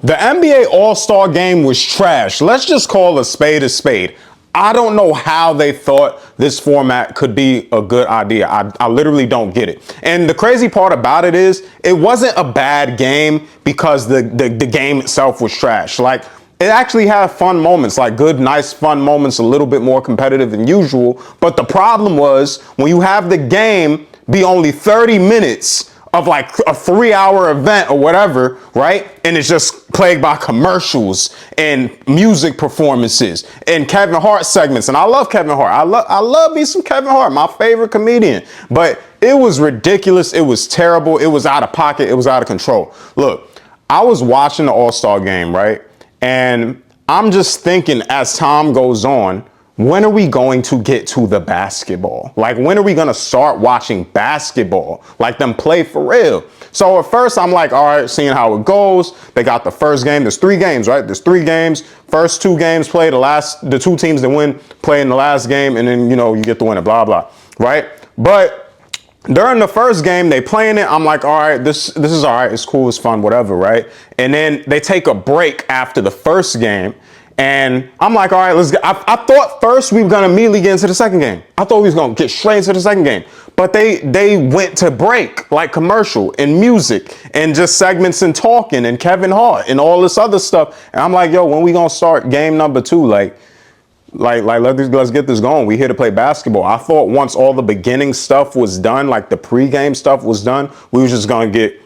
The NBA All-Star Game was trash. Let's just call a spade a spade. I don't know how they thought this format could be a good idea. I literally don't get it. And the crazy part about it is it wasn't a bad game because the game itself was trash. Like, it actually had fun moments, like good, nice, fun moments, a little bit more competitive than usual. But the problem was when you have the game be only 30 minutes of like a 3-hour event or whatever, right? And it's just plagued by commercials and music performances and Kevin Hart segments. And I love Kevin Hart. I love me some Kevin Hart, my favorite comedian. But it was ridiculous. It was terrible. It was out of pocket. It was out of control. Look, I was watching the All-Star Game, right? And I'm just thinking as time goes on, when are we going to get to the basketball? Like, when are we going to start watching basketball? Like, them play for real. So at first I'm like, all right, seeing how it goes. They got the first game. There's 3 games, right? There's 3 games. First 2 games play. The 2 teams that win play in the last game. And then, you get the winner, blah, blah, right? But during the first game, they playing it. I'm like, all right, this is all right. It's cool. It's fun, whatever, right? And then they take a break after the first game. And I'm like, all right, let's get, I thought first we were going to immediately get into the second game. I thought we was going to get straight into the second game. But they went to break, like commercial and music and just segments and talking and Kevin Hart and all this other stuff. And I'm like, yo, when we going to start game number 2? Let's get this going. We here to play basketball. I thought once all the beginning stuff was done, like the pregame stuff was done, we was just going to get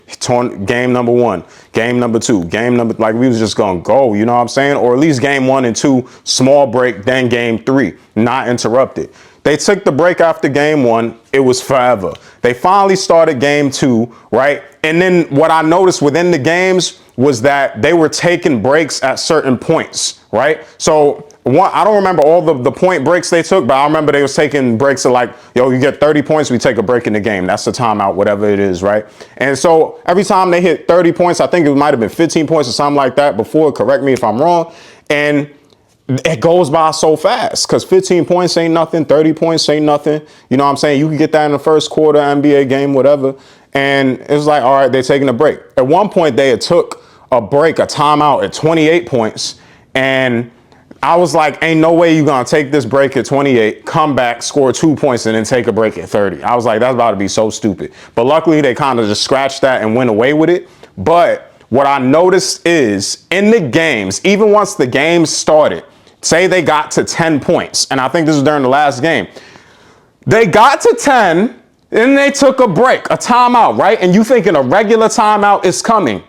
game number 1, game number 2, like we was just going to go, you know what I'm saying? Or at least game 1 and 2, small break, then game 3, not interrupted. They took the break after game 1. It was forever. They finally started game 2, right? And then what I noticed within the games was that they were taking breaks at certain points, right? So I don't remember all the point breaks they took, but I remember they was taking breaks of like, yo, you get 30 points, we take a break in the game. That's the timeout, whatever it is, right? And so every time they hit 30 points, I think it might have been 15 points or something like that before, correct me if I'm wrong. And it goes by so fast because 15 points ain't nothing. 30 points ain't nothing. You know what I'm saying? You can get that in the first quarter, NBA game, whatever. And it's like, all right, they're taking a break. At one point, they had took a break, a timeout at 28 points. And I was like, ain't no way you're going to take this break at 28, come back, score 2 points, and then take a break at 30. I was like, that's about to be so stupid. But luckily, they kind of just scratched that and went away with it. But what I noticed is in the games, even once the game started, say they got to 10 points, and I think this was during the last game, they got to 10, and they took a break, a timeout, right? And you thinking a regular timeout is coming.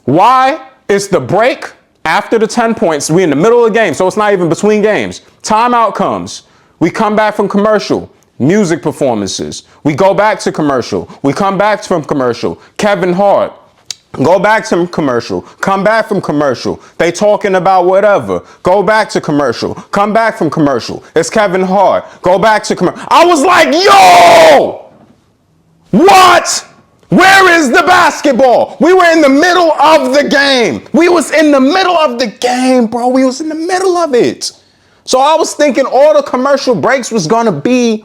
Why? It's the break after the 10 points. We in the middle of the game, so it's not even between games. Timeout comes. We come back from commercial. Music performances. We go back to commercial. We come back from commercial. Kevin Hart. Go back to commercial. Come back from commercial. They talking about whatever. Go back to commercial. Come back from commercial. It's Kevin Hart. Go back to commercial. I was like, yo! What? Where is the basketball? We were in the middle of the game. We was in the middle of the game, bro. We was in the middle of it. So I was thinking all the commercial breaks was going to be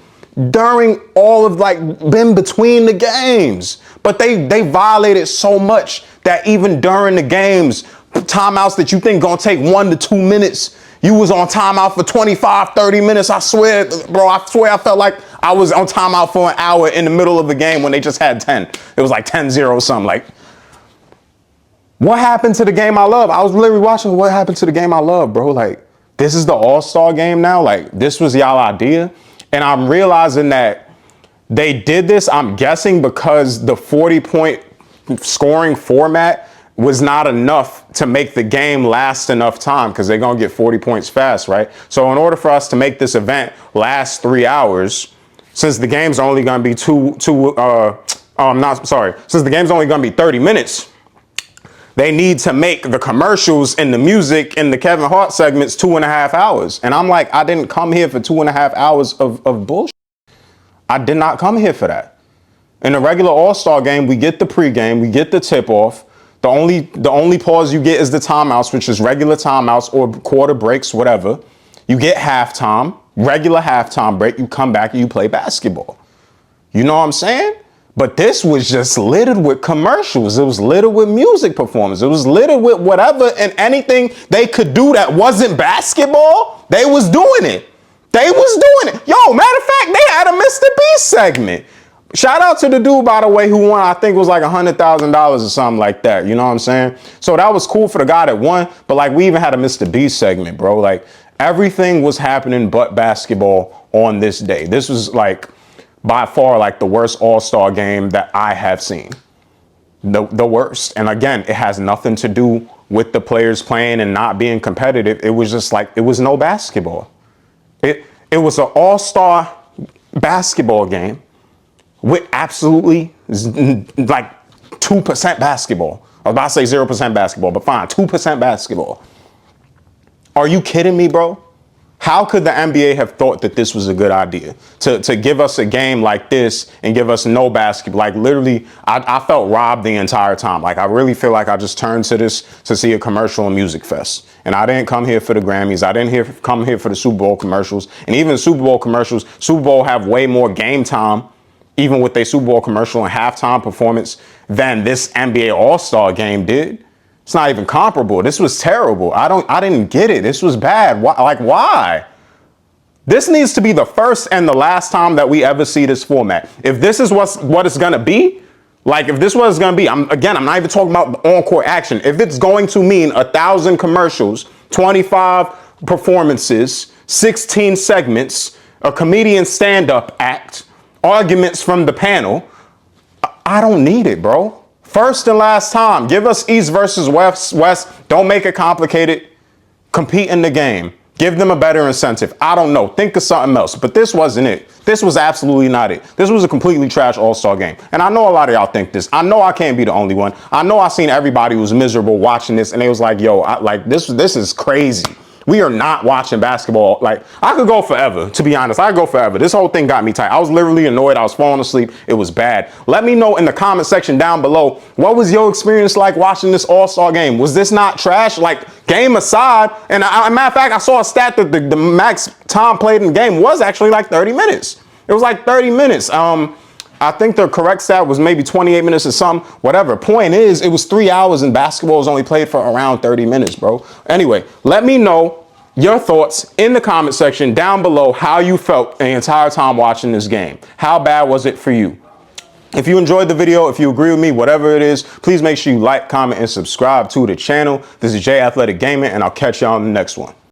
during all of like in between the games. But they violated so much that even during the games, timeouts that you think gonna take 1 to 2 minutes, you was on timeout for 25, 30 minutes. I swear, bro, I felt like I was on timeout for an hour in the middle of the game when they just had 10. It was like 10-0 something. Like, what happened to the game I love? I was literally watching what happened to the game I love, bro. Like, this is the All-Star game now. Like, this was y'all idea. And I'm realizing that they did this, I'm guessing, because the 40-point scoring format was not enough to make the game last enough time because they're going to get 40 points fast, right? So in order for us to make this event last 3 hours, since the game's only going to be since the game's only going to be 30 minutes, they need to make the commercials and the music and the Kevin Hart segments 2.5 hours. And I'm like, I didn't come here for 2.5 hours of bullshit. I did not come here for that. In a regular All-Star game, we get the pregame, we get the tip-off. The only pause you get is the timeouts, which is regular timeouts or quarter breaks, whatever. You get halftime, regular halftime break. You come back and you play basketball. You know what I'm saying? But this was just littered with commercials. It was littered with music performance. It was littered with whatever and anything they could do that wasn't basketball. They was doing it. They was doing it. Yo, matter of fact, they had a Mr. Beast segment. Shout out to the dude, by the way, who won, I think it was like $100,000 or something like that. You know what I'm saying? So that was cool for the guy that won. But like, we even had a Mr. Beast segment, bro. Like, everything was happening but basketball on this day. This was like by far like the worst All-Star game that I have seen. The worst. And again, it has nothing to do with the players playing and not being competitive. It was just like, it was no basketball. It was an all-star basketball game with absolutely like 2% basketball. I was about to say 0% basketball, but fine, 2% basketball. Are you kidding me, bro? How could the NBA have thought that this was a good idea to give us a game like this and give us no basketball? Like, literally, I felt robbed the entire time. Like, I really feel like I just turned to this to see a commercial and music fest. And I didn't come here for the Grammys. I didn't come here for the Super Bowl commercials. And even the Super Bowl commercials, Super Bowl have way more game time, even with their Super Bowl commercial and halftime performance, than this NBA All-Star game did. It's not even comparable. This was terrible. I didn't get it. This was bad. Why? This needs to be the first and the last time that we ever see this format. If this is what it's gonna be, like if this is what it's gonna be, I'm not even talking about the on-court action. If it's going to mean 1,000 commercials, 25 performances, 16 segments, a comedian stand-up act, arguments from the panel, I don't need it, bro. First and last time. Give us East versus West. Don't make it complicated. Compete in the game. Give them a better incentive. I don't know. Think of something else. But this wasn't it. This was absolutely not it. This was a completely trash all-star game. And I know a lot of y'all think this. I know I can't be the only one. I know I seen everybody who was miserable watching this and they was like, yo, this is crazy. We are not watching basketball. Like, I could go forever, to be honest. I could go forever. This whole thing got me tight. I was literally annoyed. I was falling asleep. It was bad. Let me know in the comment section down below, what was your experience like watching this All-Star game? Was this not trash? Like, game aside, and a matter of fact, I saw a stat that the max time played in the game was actually like 30 minutes. It was like 30 minutes. I think the correct stat was maybe 28 minutes or something, whatever. Point is, it was 3 hours and basketball was only played for around 30 minutes, bro. Anyway, let me know your thoughts in the comment section down below, how you felt the entire time watching this game. How bad was it for you? If you enjoyed the video, if you agree with me, whatever it is, please make sure you like, comment, and subscribe to the channel. This is J Athletic Gaming, and I'll catch y'all on the next one.